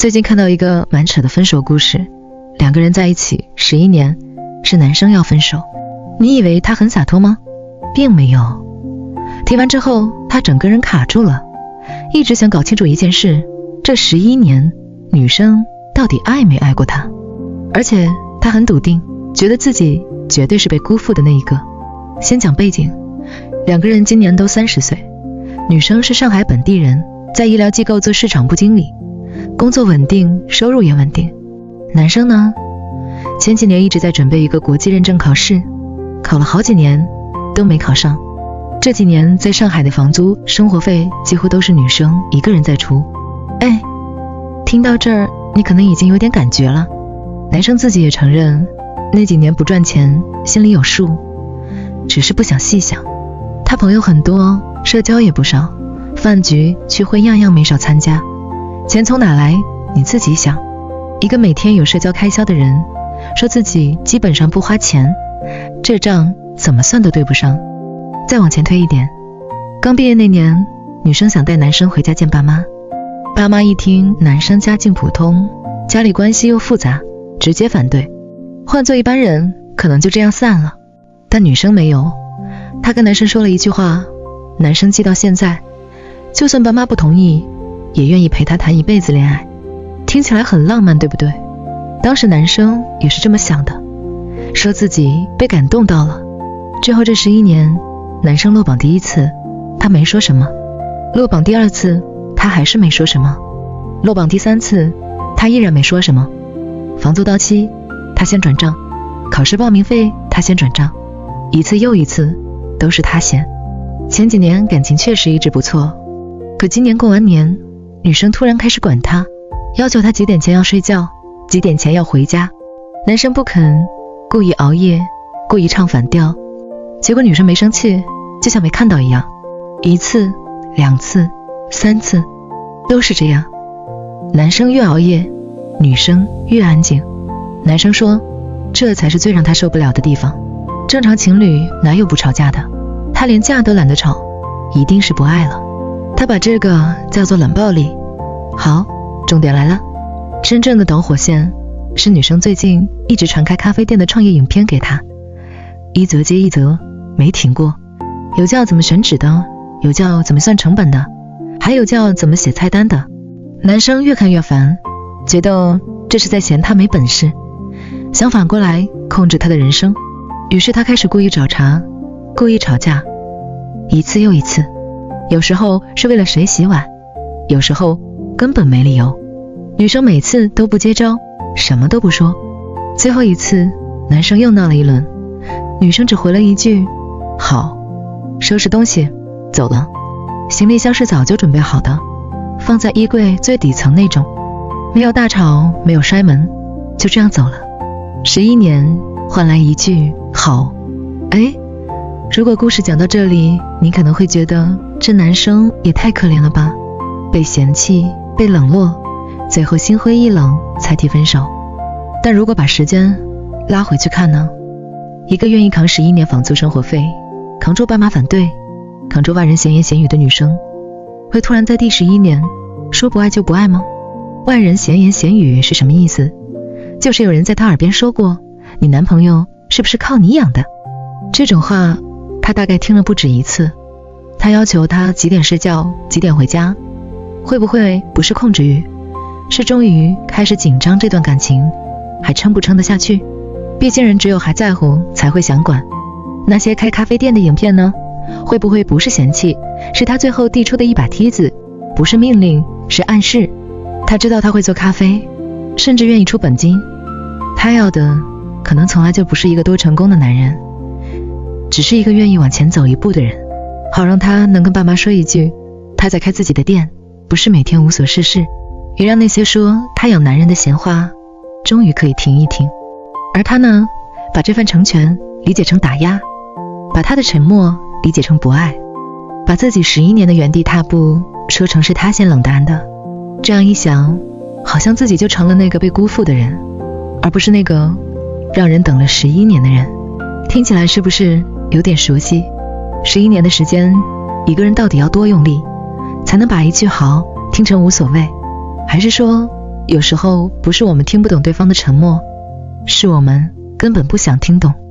最近看到一個蠻扯的分手故事，两個人在一起11年，是男生要分手。你以為他很灑脫嗎？並沒有。提完之後，他整個人卡住了，一直想搞清楚一件事，這11年女生到底愛沒愛過他。而且他很篤定，覺得自己絕對是被辜負的那一個。先講背景，兩個人今年都30歲，女生是上海本地人，在醫療機構做市場部經理，工作穩定，收入也穩定。男生呢，前幾年一直在準備一個國際認證考試，考了好幾年都沒考上。這幾年在上海的房租、生活費幾乎都是女生一個人在出。哎，聽到這兒你可能已經有點感覺了。男生自己也承認，那幾年不賺錢，心裡有數，只是不想細想。他朋友很多，社交也不少，飯局、聚會樣樣沒少參加。錢從哪來？你自己想。一個每天有社交開銷的人，說自己基本上不花錢，這賬怎麼算都對不上。再往前推一點，剛畢業那年，女生想帶男生回家見爸媽，爸媽一聽男生家境普通，家裡關係又複雜，直接反對。換做一般人，可能就這樣散了，但女生沒有。她跟男生說了一句話，男生記到現在，就算爸媽不同意，也願意陪她談一輩子戀愛。聽起來很浪漫，對不對？當時男生也是這麼想的，說自己被感動到了。之後這11年，男生落榜第一次，他沒說什麼；落榜第二次，他還是沒說什麼；落榜第三次，他依然沒說什麼。房租到期，他先轉賬；考試報名費，他先轉賬。一次又一次，都是他先。前幾年感情確實一直不錯，可今年過完年，女生突然開始管他，要求他幾點前要睡覺，幾點前要回家。男生不肯，故意熬夜，故意唱反調。結果女生沒生氣，就像沒看到一樣。一次、2次、3次，都是這樣。男生越熬夜，女生越安靜。男生說，這才是最讓他受不了的地方。正常情侶哪有不吵架的？他連架都懶得吵，一定是不愛了。他把這個叫做冷暴力。好，重點來了，真正的導火線是女生最近一直傳開咖啡店的創業影片給他，一則接一則，沒停過。有叫怎麼選址的，有叫怎麼算成本的，還有叫怎麼寫菜單的。男生越看越煩，覺得這是在嫌他沒本事，想反過來控制他的人生。於是他開始故意找茬，故意吵架，一次又一次。有時候是為了誰洗碗，有時候根本沒理由。女生每次都不接招，什麼都不說。最後一次，男生又鬧了一輪，女生只回了一句好，收拾東西走了。行李箱是早就準備好的，放在衣櫃最底層那種，沒有大吵，沒有摔門，就這樣走了。11年換來一句好。哎，如果故事講到這裡，你可能會覺得這男生也太可憐了吧，被嫌棄，被冷落，最後心灰意冷才提分手。但如果把時間拉回去看呢？一個願意扛11年房租生活費，扛住爸媽反對，扛住外人閒言閒語的女生，會突然在第11年說不愛就不愛嗎？外人閒言閒語是什麼意思？就是有人在他耳邊說過，你男朋友是不是靠你養的？這種話他大概聽了不止一次。他要求他幾點睡覺，幾點回家，會不會不是控制欲，是終於開始緊張這段感情還撐不撐得下去？畢竟人只有還在乎才會想管。那些開咖啡店的影片呢？會不會不是嫌棄，是他最後遞出的一把梯子，不是命令，是暗示。他知道他會做咖啡，甚至願意出本金。他要的可能從來就不是一個多成功的男人，只是一個願意往前走一步的人，好讓他能跟爸媽說一句他在開自己的店，不是每天無所事事，也讓那些說他養男人的閒話終於可以停一停。而他呢，把這份成全理解成打壓，把他的沉默理解成不愛，把自己11年的原地踏步說成是他先冷淡的。這樣一想，好像自己就成了那個被辜負的人，而不是那個讓人等了11年的人。聽起來是不是有點熟悉？11年的時間，一個人到底要多用力才能把一句好聽成無所謂？還是說有時候不是我們聽不懂對方的沉默，是我們根本不想聽懂。